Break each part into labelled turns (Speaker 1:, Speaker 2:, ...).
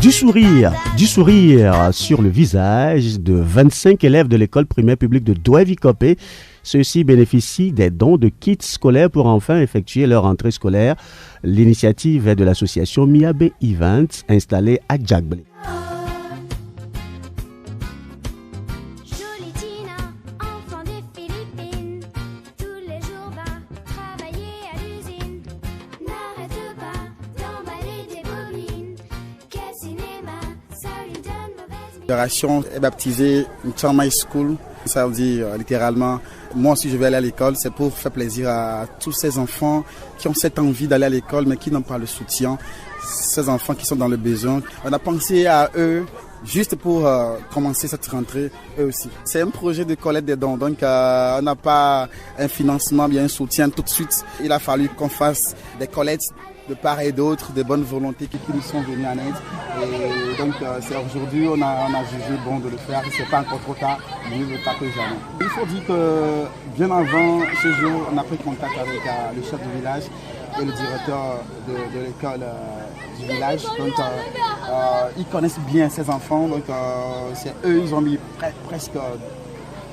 Speaker 1: Du sourire sur le visage de 25 élèves de l'école primaire publique de Douai-Vikopé. Ceux-ci bénéficient des dons de kits scolaires pour enfin effectuer leur entrée scolaire. L'initiative est de l'association Miabe Events installée à Djagblé.
Speaker 2: L'opération est baptisée Chama School. Ça veut dire littéralement, moi aussi je vais aller à l'école. C'est pour faire plaisir à tous ces enfants qui ont cette envie d'aller à l'école mais qui n'ont pas le soutien. Ces enfants qui sont dans le besoin. On a pensé à eux juste pour commencer cette rentrée, eux aussi. C'est un projet de collecte des dons, donc on n'a pas un financement, bien un soutien tout de suite. Il a fallu qu'on fasse des collectes de part et d'autre, de bonnes volontés qui nous sont venues en aide. Et donc c'est aujourd'hui on a jugé bon de le faire. C'est pas encore trop tard, mieux vaut tard que jamais. Il faut dire que bien avant ce jour, on a pris contact avec le chef du village et le directeur de l'école du village. Donc ils connaissent bien ces enfants. Donc c'est eux, ils ont mis presque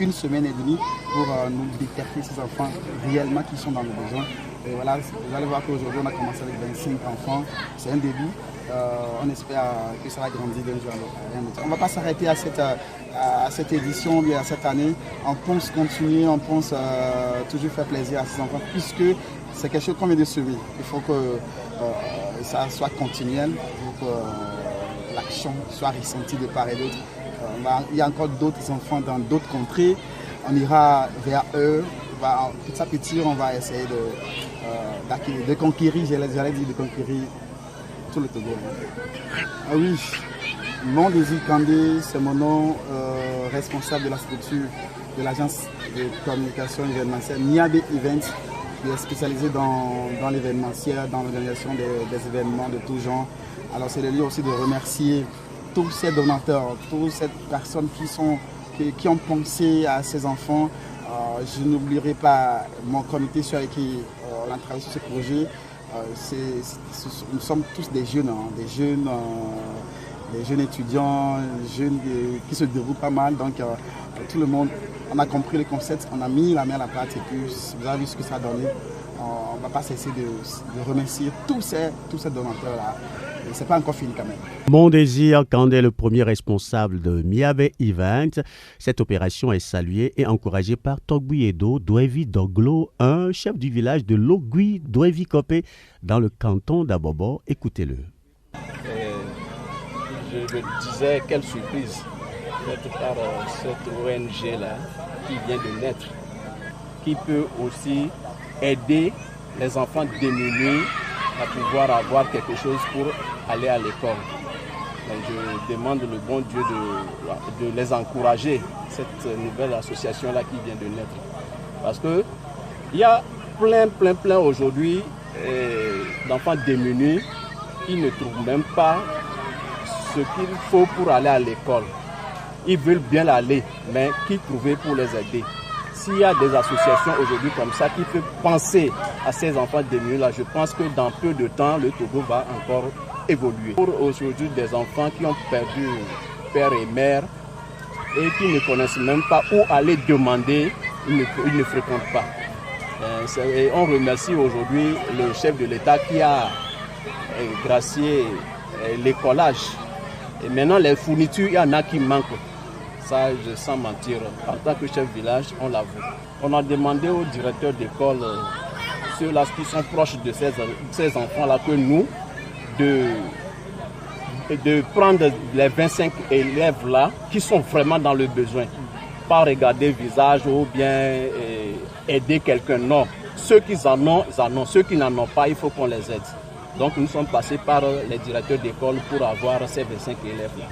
Speaker 2: une semaine et demie pour nous détecter ces enfants réellement qui sont dans le besoin. Et voilà, vous allez voir qu'aujourd'hui on a commencé avec 25 enfants, c'est un début. On espère que ça va grandir d'un jour à l'autre. On ne va pas s'arrêter à cette édition, bien à cette année. On pense continuer, on pense toujours faire plaisir à ces enfants, puisque c'est quelque chose qu'on vient de semer. Il faut que ça soit continuel, pour que l'action soit ressentie de part et d'autre. Il y a encore d'autres enfants dans d'autres contrées. On ira vers eux. Petit à petit, on va essayer de conquérir, j'allais dire de conquérir tout le Togo. Ah oui, mon Désir Kandé, c'est mon nom, responsable de la structure de l'agence de communication événementielle Miabe Events, qui est spécialisée dans l'événementiel, dans l'organisation des événements de tout genre. Alors c'est le lieu aussi de remercier tous ces donateurs, toutes ces personnes qui ont pensé à ces enfants. Je n'oublierai pas mon comité avec qui on a travaillé sur ce projet. Nous sommes tous des jeunes, des jeunes étudiants, jeunes qui se déroulent pas mal. Donc tout le monde, on a compris le concept, on a mis la main à la pâte et puis vous avez vu ce que ça a donné. On ne va pas cesser de remercier tous ces donateurs-là. Ce n'est pas encore fini quand même.
Speaker 1: Mon Désir Kandé est le premier responsable de Miabe Event. Cette opération est saluée et encouragée par Togbouyedo Douevi Doglo, un chef du village de Logui Douevi-Kopé dans le canton d'Abobo. Écoutez-le.
Speaker 3: Je me disais, quelle surprise d'être par cette ONG-là qui vient de naître, qui peut aussi aider les enfants démunis à pouvoir avoir quelque chose pour aller à l'école. Je demande le bon Dieu de les encourager, cette nouvelle association-là qui vient de naître. Parce qu'il y a plein aujourd'hui d'enfants démunis qui ne trouvent même pas ce qu'il faut pour aller à l'école. Ils veulent bien aller, mais qui trouver pour les aider? S'il y a des associations aujourd'hui comme ça qui peuvent penser à ces enfants démunis-là, je pense que dans peu de temps, le Togo va encore évoluer. Pour aujourd'hui des enfants qui ont perdu père et mère et qui ne connaissent même pas où aller demander, ils ne fréquentent pas. Et on remercie aujourd'hui le chef de l'État qui a gracié l'écolage. Et maintenant les fournitures, il y en a qui manquent. Ça, je sens mentir. En tant que chef de village, on l'avoue. On a demandé au directeur d'école, ceux-là qui sont proches de ces enfants-là, que nous, de prendre les 25 élèves-là qui sont vraiment dans le besoin. Pas regarder le visage ou bien aider quelqu'un. Non. Ceux qui en ont, ils en ont. Ceux qui n'en ont pas, il faut qu'on les aide. Donc nous sommes passés par les directeurs d'école pour avoir ces 25 élèves-là.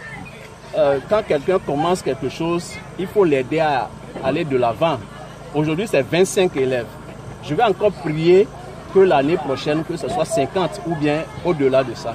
Speaker 3: Quand quelqu'un commence quelque chose, il faut l'aider à aller de l'avant. Aujourd'hui, c'est 25 élèves. Je vais encore prier que l'année prochaine, que ce soit 50 ou bien au-delà de ça.